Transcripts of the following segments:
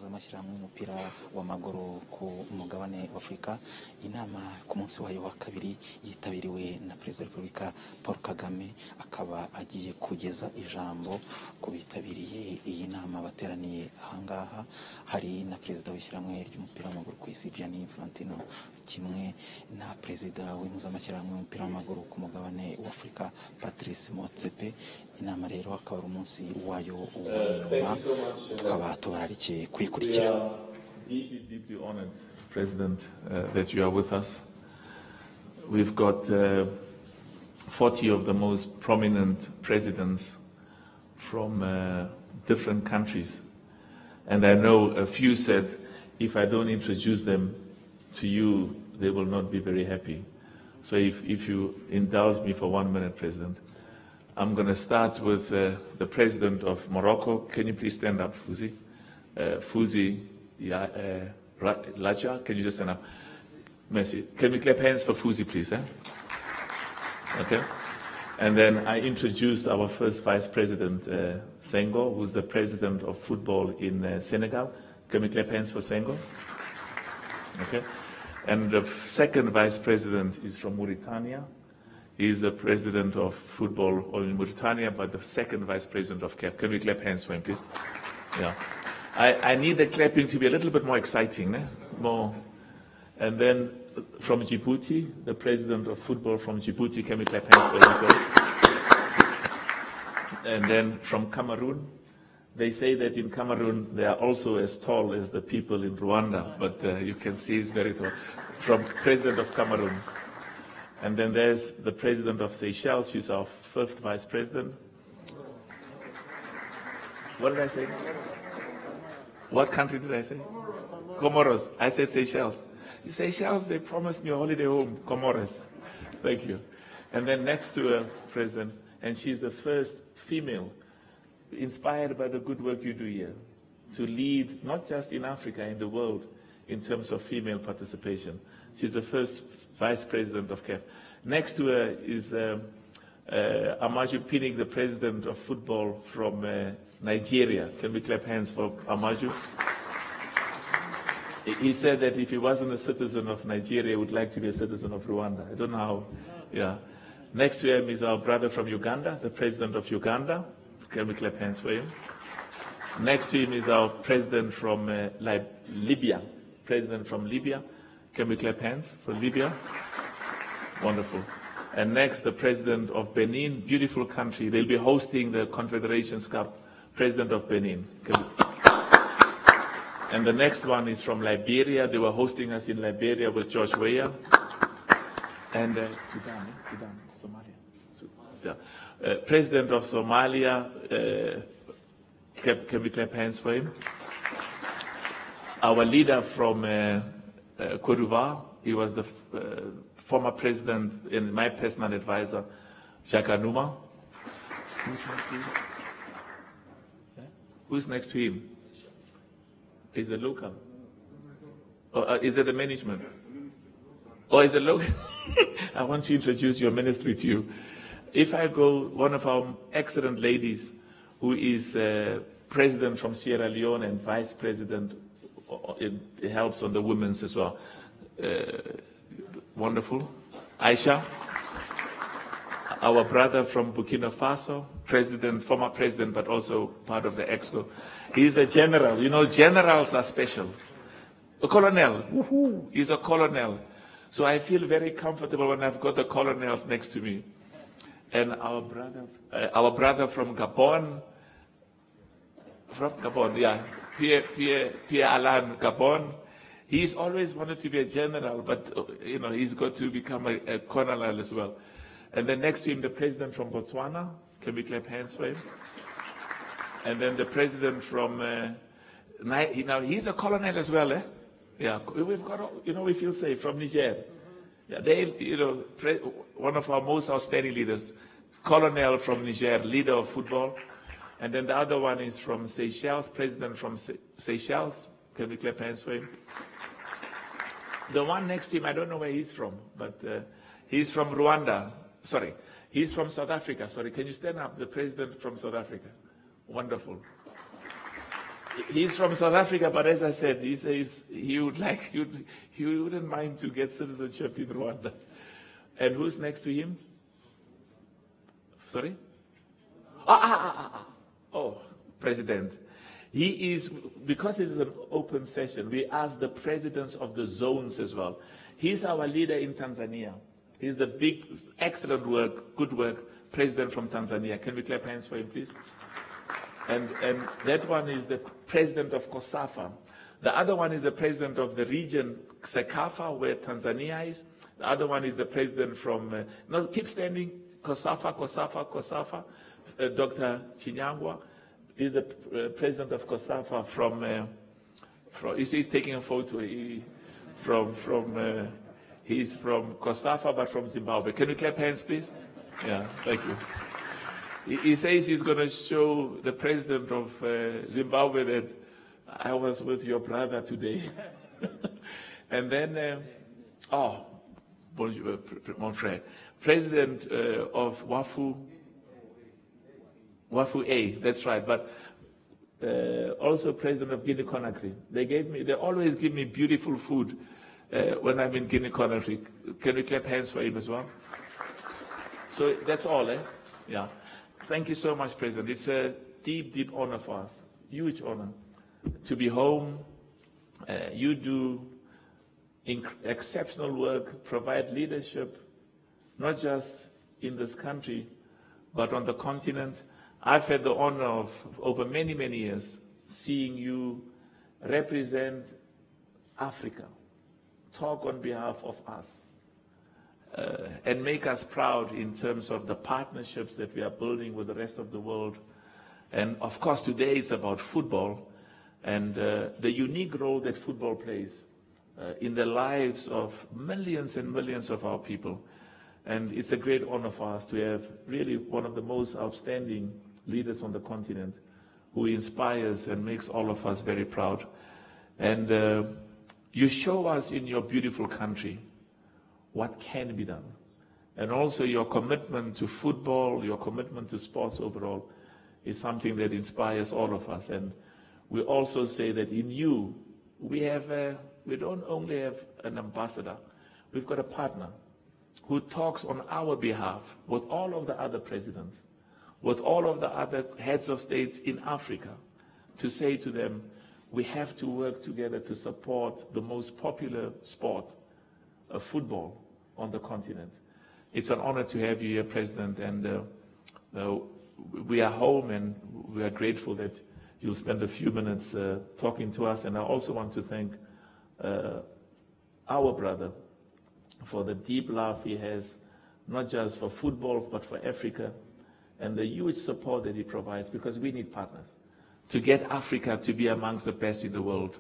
impuzamashyirahamwe y'umupira w'amaguru ku mugabane w'Afurika. Inama ku munsi wayo wa kabiri yitabiriwe na Perezida wa Repubulika Paul Kagame, akaba agiye kugeza ijambo ku bitabiriye iyi nama bateraniye ahangaha. Hari na Perezida w'ishyirahamwe ry'umupira w'amaguru ku isi CYANE kimwe na Perezida w'impuzamashyirahamwe y'umupira w'amaguru ku mugabane w'Afurika Patrice Motsepe. Inama rero akaba ari umunsi wayo wa nyuma, tukaba tubararikiye kuyikurikira. Deeply honored, President, that you are with us. We've got 40 of the most prominent presidents from different countries. And I know a few said, if I don't introduce them to you, they will not be very happy. So if you indulge me for 1 minute, President, I'm going to start with the President of Morocco. Can you please stand up, Fuzi? Fuzi Laja, can you just stand up? Merci. Can we clap hands for Fuzi, please? Okay. And then I introduced our first Vice President, Senghor, who's the President of Football in Senegal. Can we clap hands for Senghor? Okay. And the second Vice President is from Mauritania. He's the President of Football in Mauritania, but the second Vice President of CAF. Can we clap hands for him, please? Yeah. I need the clapping to be a little bit more exciting, more. And then from Djibouti, the President of Football from Djibouti. Can we clap hands for him as well? And then from Cameroon, they say that in Cameroon they are also as tall as the people in Rwanda, but you can see it's very tall. From President of Cameroon. And then there's the President of Seychelles. She's our first Vice President. What did I say? What country did I say? Comoros. I said Seychelles. Seychelles, they promised me a holiday home. Comoros. Thank you. And then next to her, President, and she's the first female, inspired by the good work you do here, to lead not just in Africa, in the world, in terms of female participation. She's the first Vice President of CAF. Next to her is Amaju Pinnick, the President of Football from Nigeria. Can we clap hands for Amaju? He said that if he wasn't a citizen of Nigeria, he would like to be a citizen of Rwanda. I don't know how. Yeah. Next to him is our brother from Uganda, the President of Uganda. Can we clap hands for him? Next to him is our President from Libya. President from Libya. Can we clap hands for Libya? Wonderful. And next, the President of Benin, beautiful country. They'll be hosting the Confederations Cup. President of Benin. And the next one is from Liberia. They were hosting us in Liberia with George Wenger. And Sudan, Somalia. Yeah. President of Somalia, can we clap hands for him? Our leader from KUVA, he was the former president and my personal advisor, Shaka Numa. Who's next to him? Yeah? Who's next to him? Is it local? Or is it the management? Or is it local? I want to introduce your ministry to you. If I go, one of our excellent ladies, who is president from Sierra Leone and vice president, it helps on the women's as well. Wonderful. Aisha, our brother from Burkina Faso, president, former president, but also part of the EXCO. He's a general. You know, generals are special. A colonel. Woohoo! He's a colonel. So I feel very comfortable when I've got the colonels next to me. And our brother from Gabon, yeah, Pierre Alain Gabon. He's always wanted to be a general, but you know, he's got to become a colonel as well. And then next to him, the president from Botswana. Can we clap hands for him? And then the president from, now he's a colonel as well, eh? Yeah, we've got, you know, we feel safe, from Niger. Yeah, they, you know, one of our most outstanding leaders, colonel from Niger, leader of football. And then the other one is from Seychelles, president from Seychelles. Can we clap hands for him? The one next to him, I don't know where he's from, but he's from Rwanda. Sorry, he's from South Africa. Sorry, can you stand up? The president from South Africa. Wonderful. He's from South Africa, but as I said, he says he wouldn't mind to get citizenship in Rwanda. And who's next to him? Sorry? Oh, President. He is, because it is an open session, we ask the presidents of the zones as well. He's our leader in Tanzania. He's the big, excellent work, good work, president from Tanzania. Can we clap hands for him, please? And that one is the president of COSAFA. The other one is the president of the region, Sekafa, where Tanzania is. The other one is the president from, no, keep standing, COSAFA, Dr. Chinyangwa is the president of COSAFA from you see he's taking a photo, he's from COSAFA, but from Zimbabwe. Can we clap hands, please? Yeah, thank you. He says he's going to show the president of Zimbabwe that I was with your brother today. And then, bonjour, mon frère, president of Wafu A, that's right, but also president of Guinea Conakry. They always give me beautiful food when I'm in Guinea Conakry. Can we clap hands for him as well? So that's all, eh? Yeah. Thank you so much, President. It's a deep, deep honor for us, huge honor to be home. You do exceptional work, provide leadership, not just in this country, but on the continent. I've had the honor of, over many, many years, seeing you represent Africa, talk on behalf of us, and make us proud in terms of the partnerships that we are building with the rest of the world. And of course, today it's about football and the unique role that football plays in the lives of millions and millions of our people. And it's a great honor for us to have really one of the most outstanding leaders on the continent who inspires and makes all of us very proud. And you show us in your beautiful country what can be done. And also your commitment to football, your commitment to sports overall is something that inspires all of us. And we also say that in you, we don't only have an ambassador, we've got a partner who talks on our behalf with all of the other presidents, with all of the other heads of states in Africa, to say to them, we have to work together to support the most popular sport, football, on the continent. It's an honor to have you here, President, and we are home and we are grateful that you'll spend a few minutes talking to us. And I also want to thank our brother for the deep love he has, not just for football, but for Africa, and the huge support that he provides, because we need partners. To get Africa to be amongst the best in the world,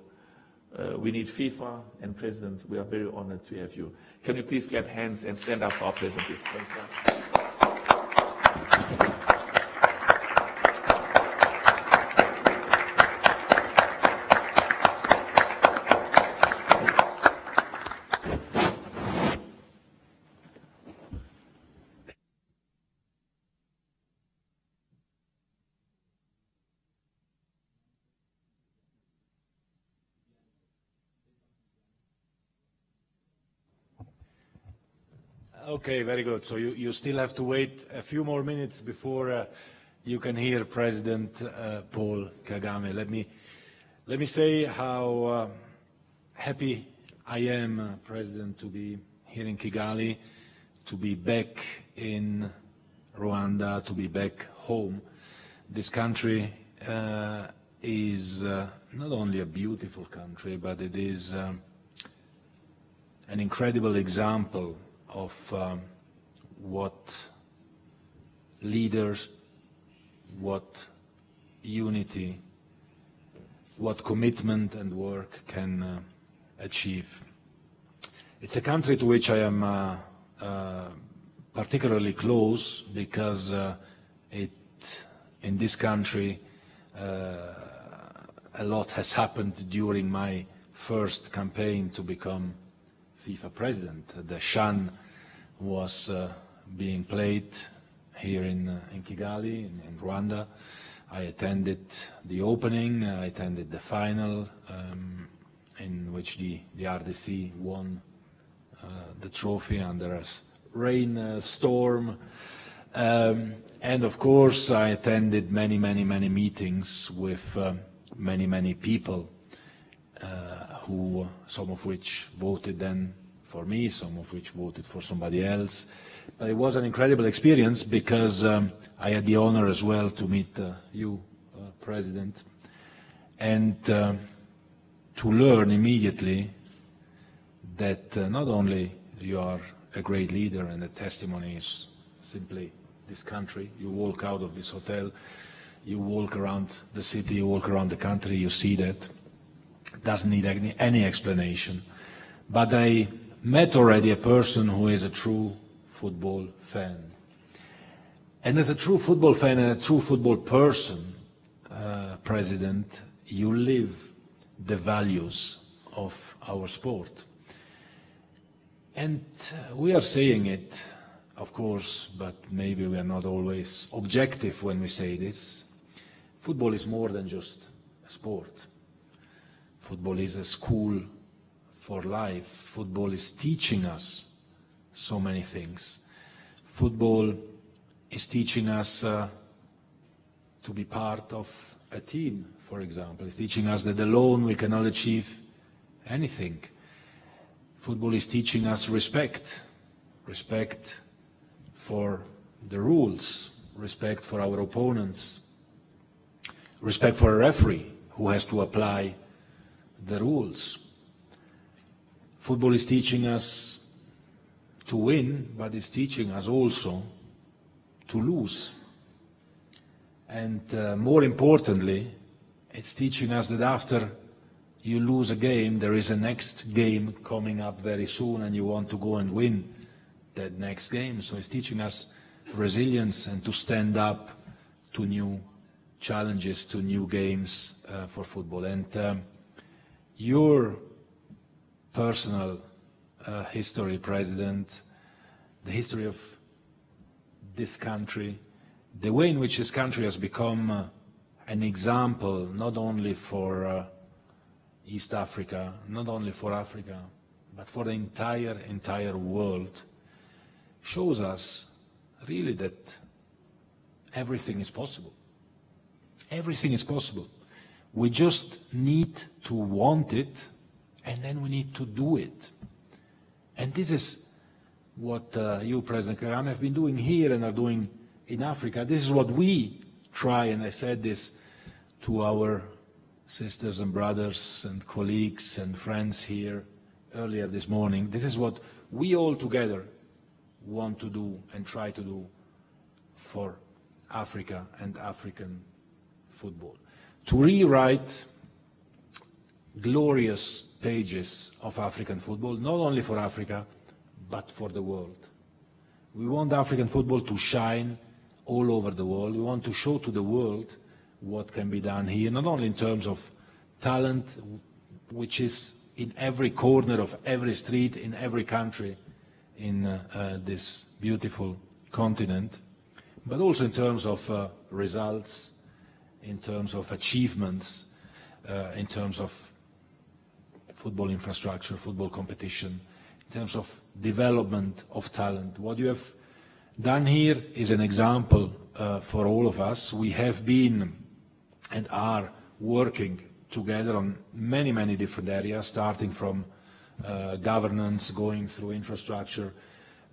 we need FIFA, and President, we are very honored to have you. Can you please clap hands and stand up for our President, please? Thanks, Okay, very good. So you still have to wait a few more minutes before you can hear President Paul Kagame. Let me say how happy I am, President, to be here in Kigali, to be back in Rwanda, to be back home. This country is not only a beautiful country, but it is an incredible example of what leaders, what unity, what commitment and work can achieve. It's a country to which I am particularly close because in this country a lot has happened during my first campaign to become FIFA president. The CYANE was being played here in Kigali, in Rwanda. I attended the opening, I attended the final, in which the RDC won the trophy under a rain storm. And of course, I attended many meetings with many people, who, some of which voted then for me, some of which voted for somebody else. But it was an incredible experience because I had the honor as well to meet you, President, and to learn immediately that not only you are a great leader and the testimony is simply this country, you walk out of this hotel, you walk around the city, you walk around the country, you see that. Doesn't need any explanation. But I met already a person who is a true football fan. And as a true football fan and a true football person, President, you live the values of our sport. And we are saying it, of course, but maybe we are not always objective when we say this. Football is more than just a sport. Football is a school for life. Football is teaching us so many things. Football is teaching us to be part of a team, for example. It's teaching us that alone we cannot achieve anything. Football is teaching us respect. Respect for the rules. Respect for our opponents. Respect for a referee who has to apply the rules. Football is teaching us to win, but it's teaching us also to lose. And more importantly, it's teaching us that after you lose a game, there is a next game coming up very soon and you want to go and win that next game. So it's teaching us resilience and to stand up to new challenges, to new games for football. And your personal history, President, the history of this country, the way in which this country has become an example not only for East Africa, not only for Africa, but for the entire world, shows us really that everything is possible. Everything is possible. We just need to want it, and then we need to do it. And this is what you, President Kagame, have been doing here and are doing in Africa. This is what we try, and I said this to our sisters and brothers and colleagues and friends here earlier this morning. This is what we all together want to do and try to do for Africa and African football. To rewrite glorious pages of African football, not only for Africa, but for the world. We want African football to shine all over the world. We want to show to the world what can be done here, not only in terms of talent, which is in every corner of every street, in every country in this beautiful continent, but also in terms of results, in terms of achievements, in terms of football infrastructure, football competition, in terms of development of talent. What you have done here is an example for all of us. We have been and are working together on many different areas, starting from governance, going through infrastructure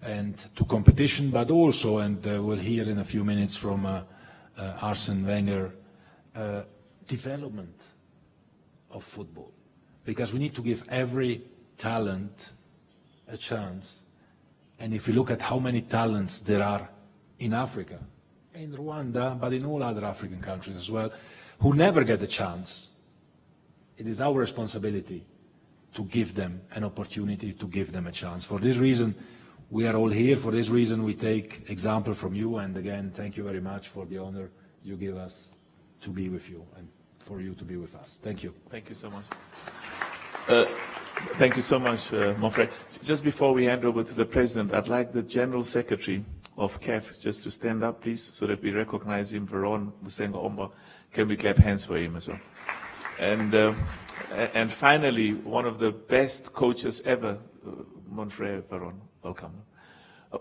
and to competition, but also, and we'll hear in a few minutes from Arsène Wenger, development of football. Because we need to give every talent a chance. And if you look at how many talents there are in Africa, in Rwanda, but in all other African countries as well, who never get a chance, it is our responsibility to give them an opportunity, to give them a chance. For this reason, we are all here. For this reason, we take example from you. And again, thank you very much for the honor you give us to be with you and for you to be with us. Thank you. Thank you so much. Thank you so much, Monfrey. Just before we hand over to the President, I'd like the General Secretary of KEF just to stand up, please, so that we recognize him. Veron Musenga Omba, can we clap hands for him as well? And finally, one of the best coaches ever, Monfrey Veron, welcome.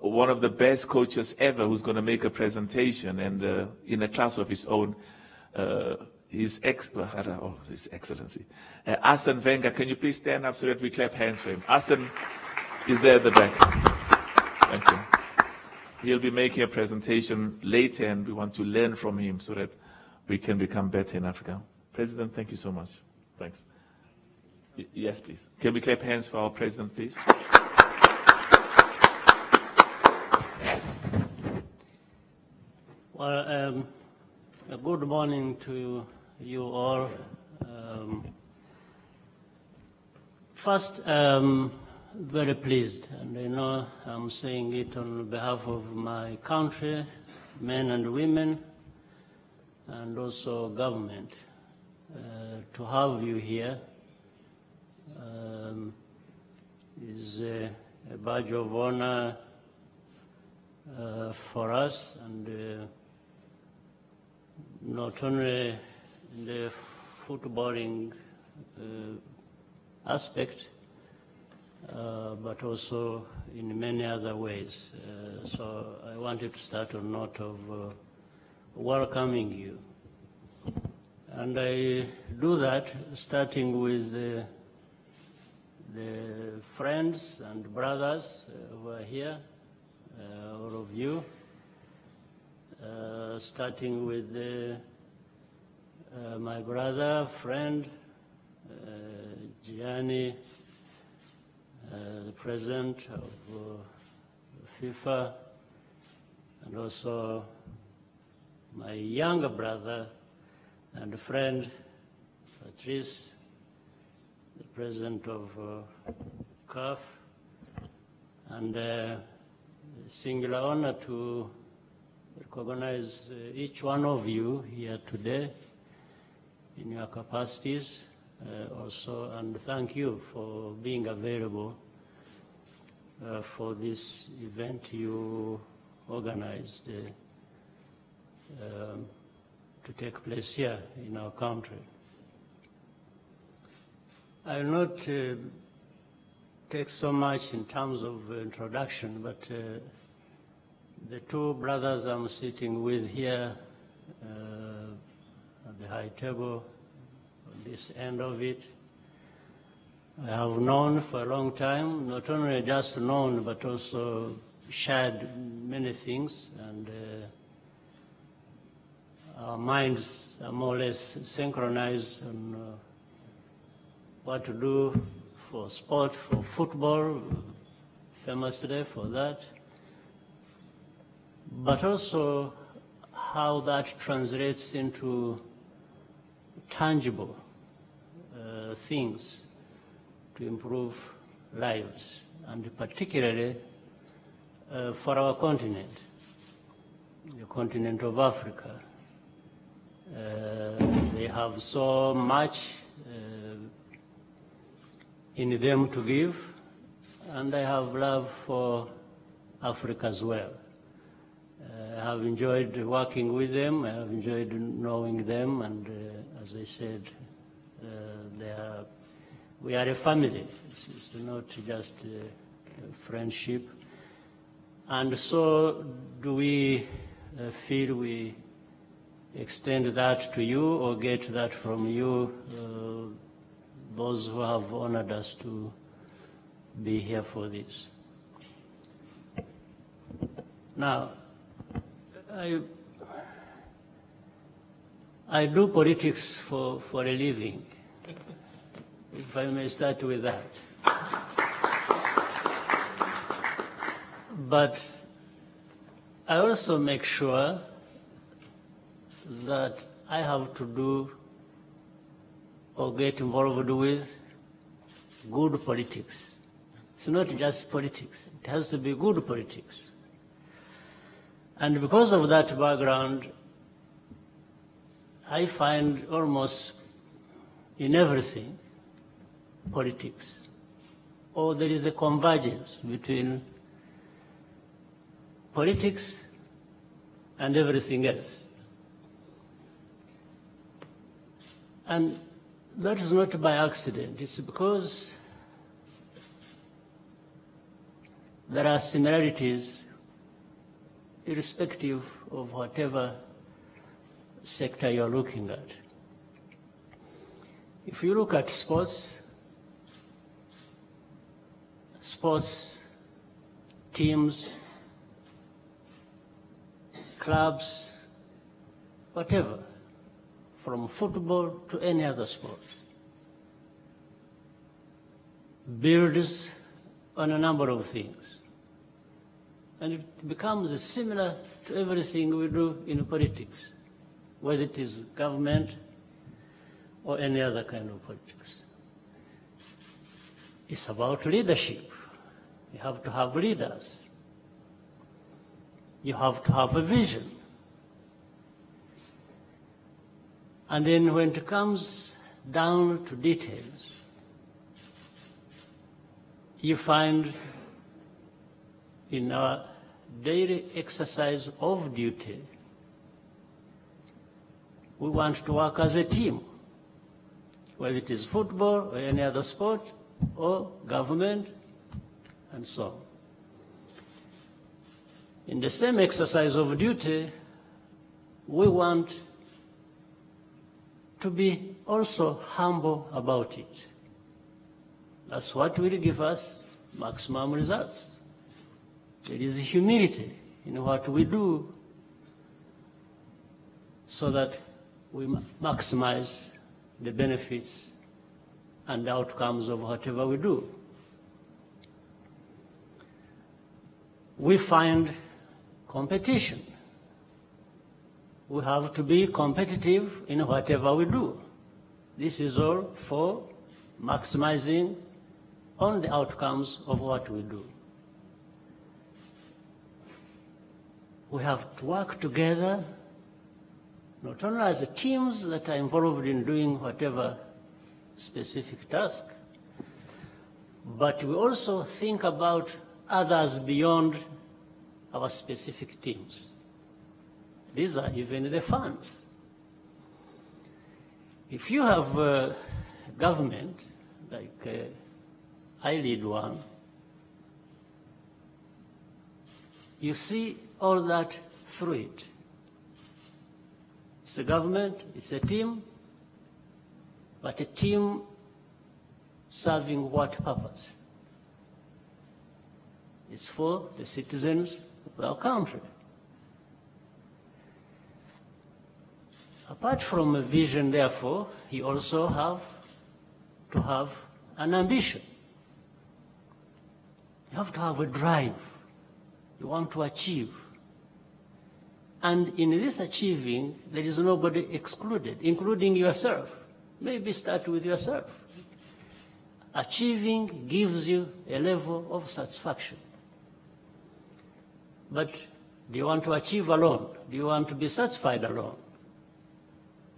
One of the best coaches ever who's going to make a presentation and in a class of his own, His Excellency. Arsène Wenger, can you please stand up so that we clap hands for him? Arsène is there at the back. Thank you. He'll be making a presentation later, and we want to learn from him so that we can become better in Africa. President, thank you so much. Thanks. Yes, please. Can we clap hands for our President, please? Well, good morning to you all. First, very pleased, and I know I'm saying it on behalf of my country, men and women, and also government, to have you here is a badge of honor for us, and not only in the footballing aspect, but also in many other ways. So I wanted to start on note of welcoming you. And I do that starting with the friends and brothers who are here, all of you. Starting with my brother, friend, Gianni, the president of FIFA, and also my younger brother and friend, Patrice, the president of CAF, and a singular honor to recognize each one of you here today in your capacities also, and thank you for being available for this event you organized to take place here in our country. I will not take so much in terms of introduction, but the two brothers I'm sitting with here at the high table, on this end of it, I have known for a long time, not only just known, but also shared many things, and our minds are more or less synchronized on what to do for sport, for football, famous today for that, but also how that translates into tangible things to improve lives, and particularly for our continent, the continent of Africa. They have so much in them to give, and I have love for Africa as well. I have enjoyed working with them, I have enjoyed knowing them, and as I said, we are a family. It's not just a friendship. And so do we feel we extend that to you or get that from you, those who have honored us to be here for this. Now, I do politics for a living, if I may start with that. But I also make sure that I have to do or get involved with good politics. It's not just politics, it has to be good politics. And because of that background, I find almost in everything politics, or there is a convergence between politics, and everything else. And that is not by accident. It's because there are similarities irrespective of whatever sector you're looking at. If you look at sports teams, clubs, whatever, from football to any other sport, builds on a number of things. And it becomes similar to everything we do in politics, whether it is government or any other kind of politics. It's about leadership. You have to have leaders. You have to have a vision. And then when it comes down to details, you find in our daily exercise of duty, we want to work as a team, whether it is football or any other sport or government and so on. In the same exercise of duty, we want to be also humble about it. That's what will give us maximum results. There is humility in what we do so that we maximize the benefits and the outcomes of whatever we do. We find competition. We have to be competitive in whatever we do. This is all for maximizing on the outcomes of what we do. We have to work together, not only as teams that are involved in doing whatever specific task, but we also think about others beyond our specific teams. These are even the funds. If you have a government, like I lead one, you see all that through it. It's a government, it's a team, but a team serving what purpose? It's for the citizens of our country. Apart from a vision, therefore, you also have to have an ambition. You have to have a drive. You want to achieve. And in this achieving, there is nobody excluded, including yourself. Maybe start with yourself. Achieving gives you a level of satisfaction. But do you want to achieve alone? Do you want to be satisfied alone?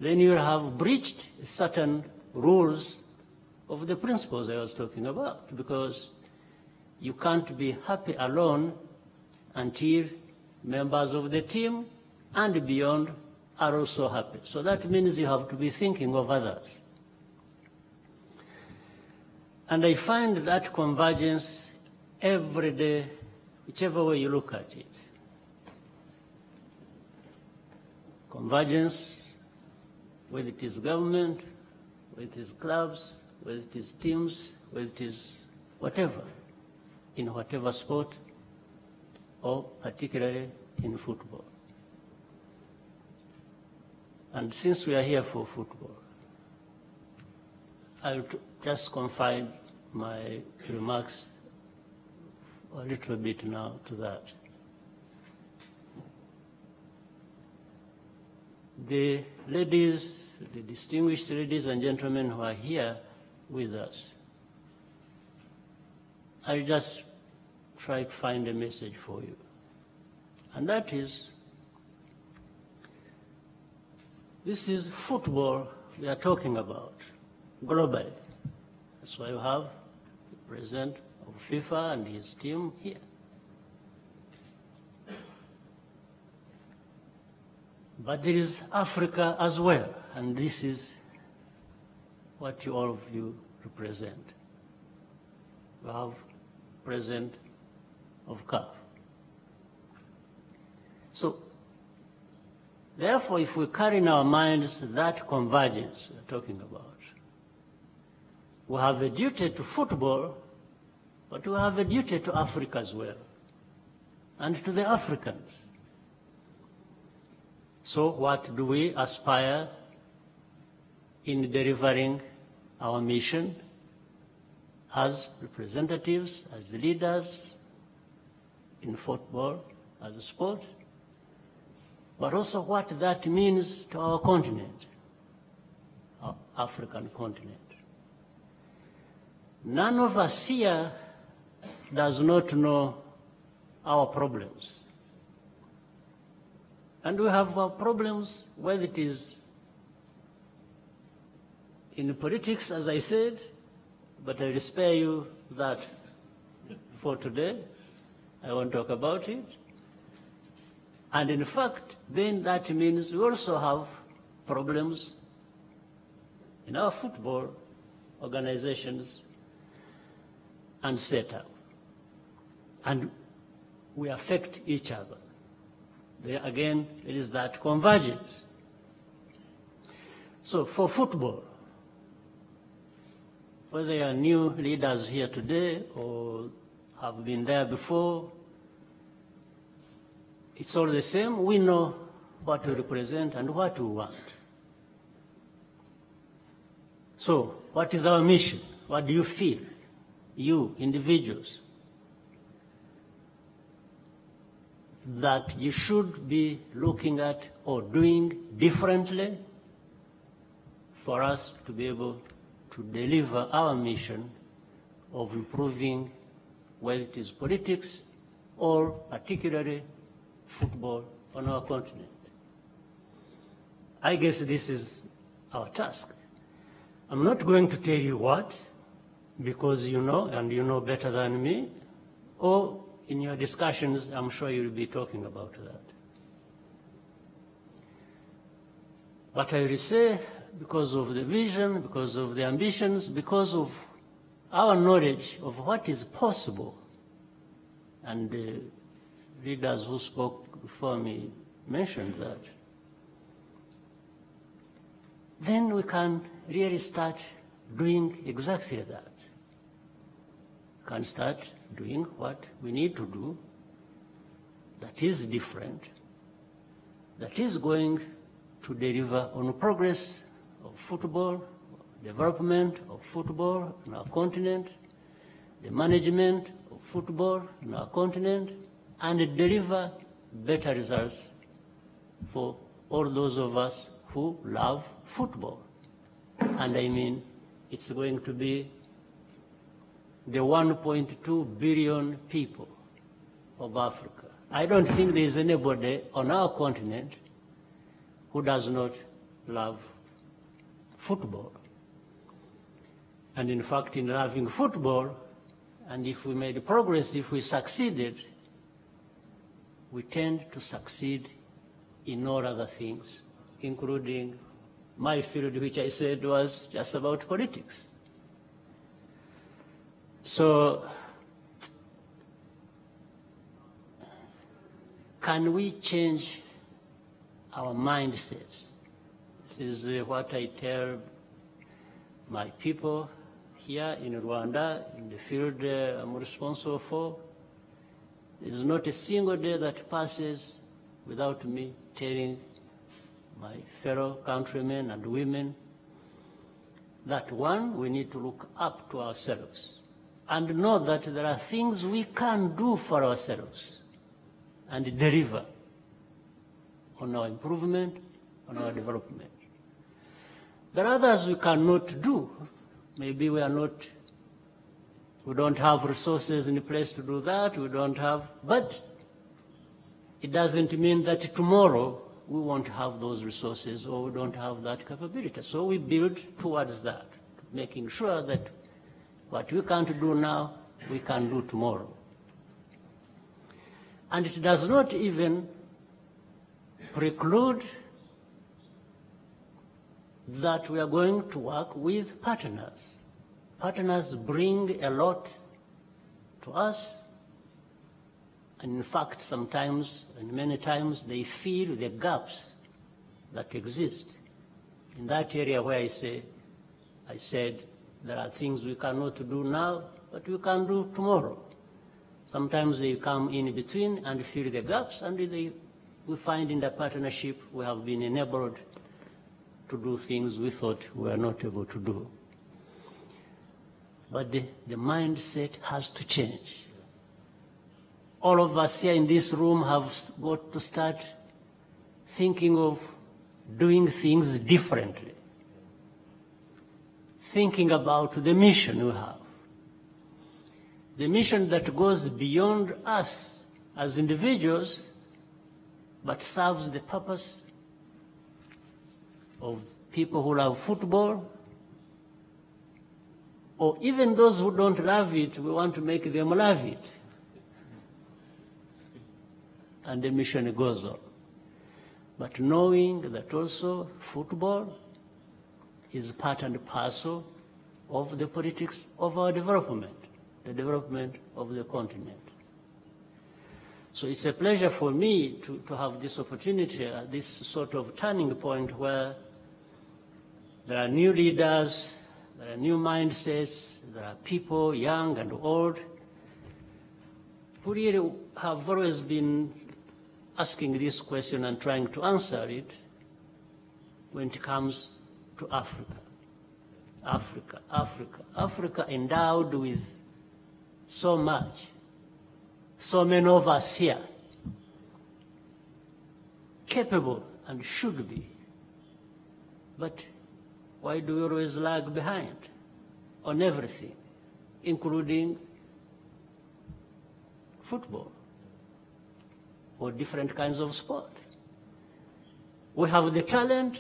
Then you have breached certain rules of the principles I was talking about, because you can't be happy alone until members of the team and beyond are also happy. So that means you have to be thinking of others. And I find that convergence every day, whichever way you look at it. Convergence, whether it is government, whether it is clubs, whether it is teams, whether it is whatever, in whatever sport, or particularly in football. And since we are here for football, I'll just confine my remarks a little bit now to that. The ladies, the distinguished ladies and gentlemen who are here with us, I'll just try to find a message for you. And that is, this is football we are talking about globally. That's why you have the president of FIFA and his team here. But there is Africa as well, and this is what all of you represent. You have President of CAF. So, therefore, if we carry in our minds that convergence we're talking about, we have a duty to football, but we have a duty to Africa as well, and to the Africans. So what do we aspire in delivering our mission as representatives, as leaders in football, as a sport, but also what that means to our continent, our African continent. None of us here does not know our problems. And we have our problems, whether it is in politics, as I said, but I will spare you that for today. I won't talk about it. And in fact, then that means we also have problems in our football organizations and setup. And we affect each other. There again, it is that convergence. So for football, whether you are new leaders here today or have been there before, it's all the same. We know what we represent and what we want. So what is our mission? What do you feel, you individuals, that you should be looking at or doing differently for us to be able to deliver our mission of improving, whether it is politics or particularly football on our continent? I guess this is our task. I'm not going to tell you what, because you know, and you know better than me, or in your discussions, I'm sure you'll be talking about that. But I will say, because of the vision, because of the ambitions, because of our knowledge of what is possible, and the leaders who spoke before me mentioned that, then we can really start doing exactly that. We can start doing what we need to do that is different, that is going to deliver on progress of football, development of football on our continent, the management of football on our continent, and deliver better results for all those of us who love football. And I mean, it's going to be the 1.2 billion people of Africa. I don't think there is anybody on our continent who does not love football. And in fact, in loving football, and if we made progress, if we succeeded, we tend to succeed in all other things, including my field, which I said was just about politics. So, can we change our mindsets? This is what I tell my people here in Rwanda, in the field I'm responsible for. There's not a single day that passes without me telling my fellow countrymen and women that, one, we need to look up to ourselves and know that there are things we can do for ourselves and deliver on our improvement, on our development. There are others we cannot do. Maybe we don't have resources in place to do that, but it doesn't mean that tomorrow we won't have those resources or we don't have that capability. So we build towards that, making sure that what we can't do now, we can do tomorrow. And it does not even preclude that we are going to work with partners. Partners bring a lot to us, and in fact, sometimes and many times they fill the gaps that exist. In that area where I said there are things we cannot do now, but we can do tomorrow. Sometimes they come in between and fill the gaps, and we find in the partnership we have been enabled to do things we thought we were not able to do. But the mindset has to change. All of us here in this room have got to start thinking of doing things differently, thinking about the mission we have, the mission that goes beyond us as individuals, but serves the purpose of people who love football, or even those who don't love it, we want to make them love it. And the mission goes on. But knowing that also football is part and parcel of the politics of our development, the development of the continent. So it's a pleasure for me to have this opportunity at this sort of turning point where there are new leaders, there are new mindsets, there are people, young and old, who really have always been asking this question and trying to answer it when it comes to Africa. Africa, Africa, Africa endowed with so much, so many of us here, capable and should be. But why do we always lag behind on everything, including football or different kinds of sport? We have the talent,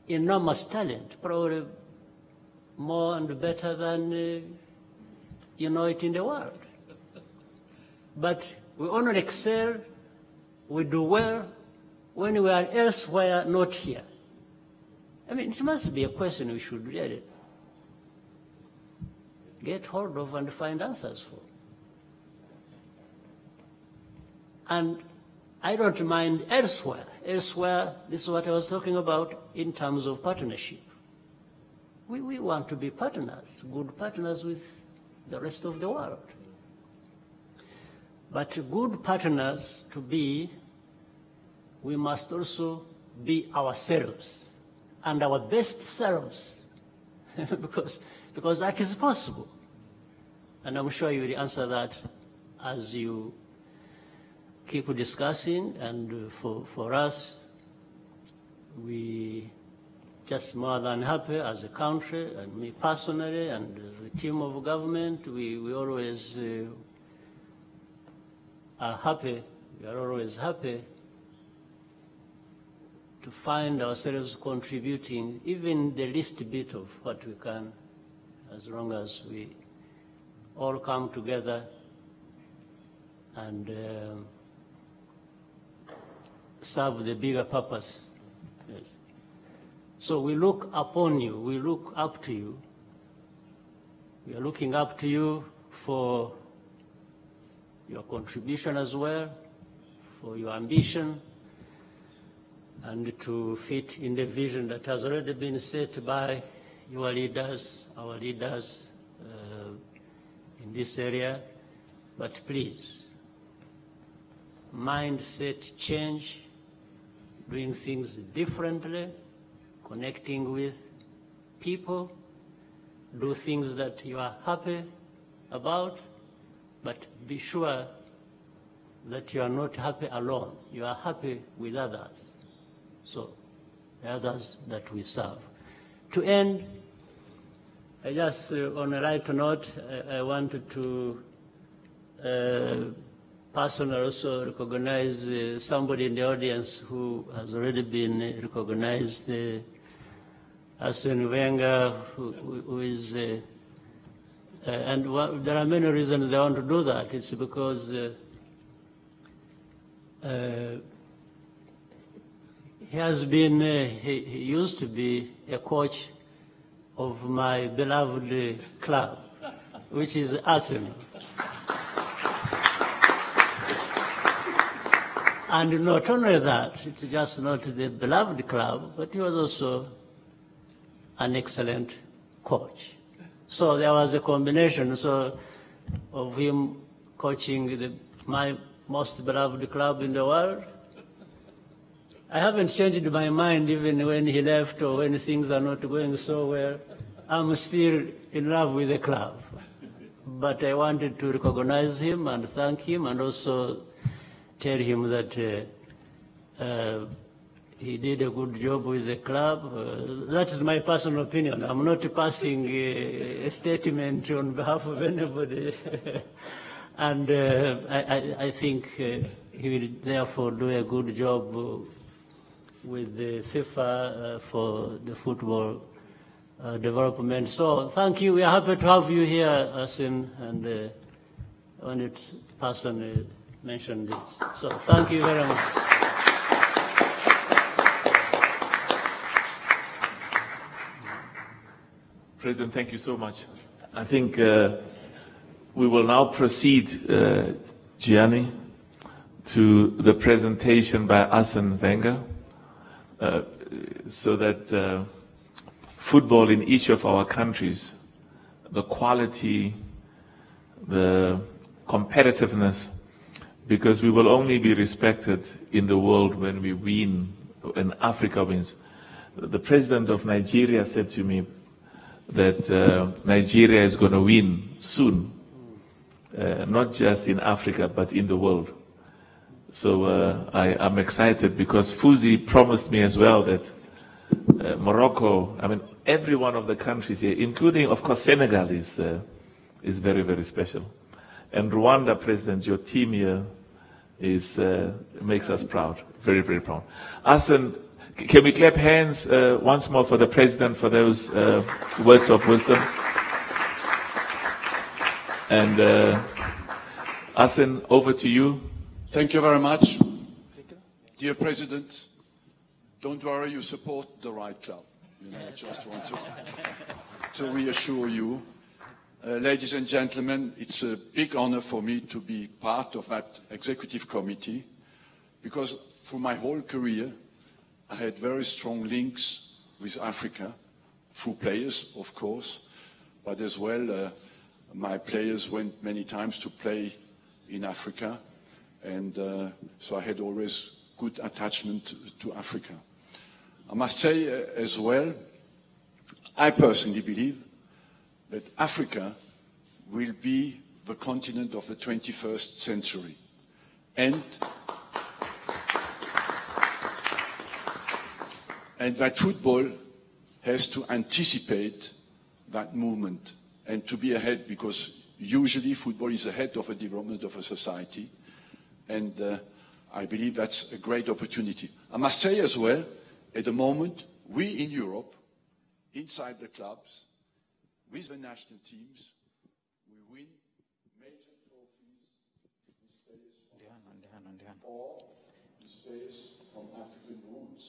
enormous talent, probably more and better than you know it in the world. But we only excel, we do well when we are elsewhere, not here. I mean, it must be a question we should really get hold of and find answers for. And I don't mind elsewhere. Elsewhere, this is what I was talking about in terms of partnership. We want to be partners, good partners with the rest of the world. But good partners to be, we must also be ourselves and our best selves, because that is possible. And I'm sure you will answer that as you keep discussing. And for us, we just more than happy as a country, and me personally, and as a team of government, we always are happy, we are always happy to find ourselves contributing even the least bit of what we can, as long as we all come together and serve the bigger purpose. Yes. So we look upon you, we look up to you. We are looking up to you for your contribution as well, for your ambition, and to fit in the vision that has already been set by your leaders, our leaders in this area. But please, mindset change, doing things differently, connecting with people, do things that you are happy about, but be sure that you are not happy alone. You are happy with others. So, the others that we serve. To end, I just, on a light note, I wanted to personally also recognize somebody in the audience who has already been recognized, Arsène Wenger, who is, and there are many reasons I want to do that. It's He has been, he used to be a coach of my beloved club, which is Arsène. And not only that, it's just not the beloved club, but he was also an excellent coach. So there was a combination of him coaching my most beloved club in the world. I haven't changed my mind even when he left or when things are not going so well. I'm still in love with the club. But I wanted to recognize him and thank him and also tell him that he did a good job with the club. That is my personal opinion. I'm not passing a statement on behalf of anybody. And I think he will therefore do a good job with the FIFA for the football development. So thank you. We are happy to have you here, Arsène, and I wanted to personally mention this. So thank you very much. President, thank you so much. I think we will now proceed, CYANE, to the presentation by Arsène Wenger, so that football in each of our countries, the quality, the competitiveness, because we will only be respected in the world when we win, when Africa wins. The president of Nigeria said to me that Nigeria is going to win soon, not just in Africa, but in the world. So I'm excited because Fuzi promised me as well that Morocco, I mean, every one of the countries here, including, of course, Senegal is very, very special. And Rwanda, President, your team here makes us proud, very, very proud. Arsène, can we clap hands once more for the President for those words of wisdom? And Arsène, over to you. Thank you very much. Dear President, don't worry, you support the right club. You know, I just want to reassure you. Ladies and gentlemen, it's a big honor for me to be part of that executive committee because for my whole career, I had very strong links with Africa, through players, of course, but as well, my players went many times to play in Africa, and so I had always good attachment to Africa. I must say as well, I personally believe that Africa will be the continent of the 21st century. And that football has to anticipate that movement and to be ahead, because usually football is ahead of the development of a society. And I believe that's a great opportunity. I must say as well, at the moment, we in Europe, inside the clubs, with the national teams, we win major trophies with players or with players from African roots.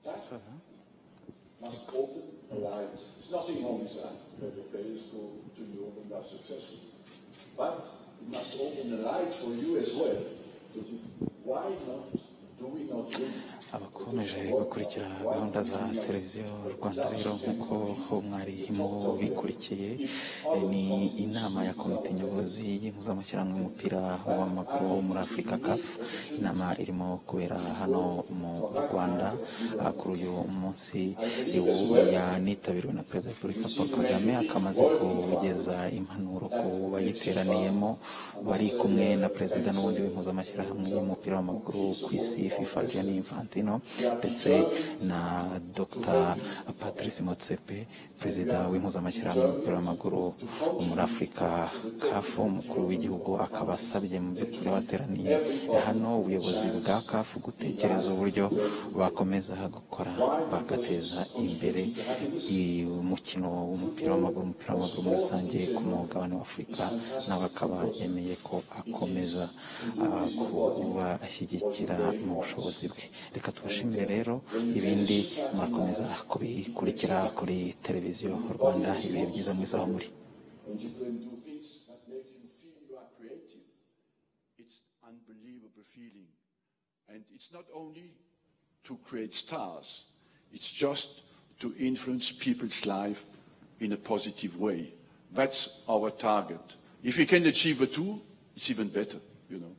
That must open a light. There's nothing wrong with that, that the players go to Europe and are successful. But it must open a light for you as well. Why not? Do we not win? abakomeje gukurikira gahunda za televiziyo Rwanda rero nk'uko mwari mubikurikiye ni inama ya komite nyobozi y'impuzamashyirahamwe y'umupira w'amaguru muri Afurika CAF. Inama irimo kubera hano mu Rwanda kuri uyu munsi yanitabiriwe na Perezida wa Repubulika Paul Kagame, akamaze kugeza impanuro ku bayiteraniyemo, bari kumwe na Perezida n'ubundi w'impuzamashyirahamwe y'umupira w'amaguru ku isi FIFA Gianni Infantino, ndetse na Dr. Patrice Motsepe, Perezida w'impuzamashyirahamwe y'umupira w'amaguru muri Afurika CAF. Umukuru w'igihugu akaba asabye mu by'ukuri abateraniye hano ubuyobozi bwa CAF gutekereza uburyo bakomeza gukora bagateza imbere umukino w'umupira w'amaguru muri rusange ku mugabane wa Afurika, nawe akaba yemeye ko akomeza kuba ashyigikira mu bushobozi bwe. reka tubashimire rero ibindi murakomeza kubikurikira kuri televiziyo Rwanda. Ibihe byiza mwese aho muri. When you can do things that make you feel you are creative, it's an unbelievable feeling. And it's not only to create stars, it's just to influence people's life in a positive way. That's our target. If we can achieve the two, it's even better, you know.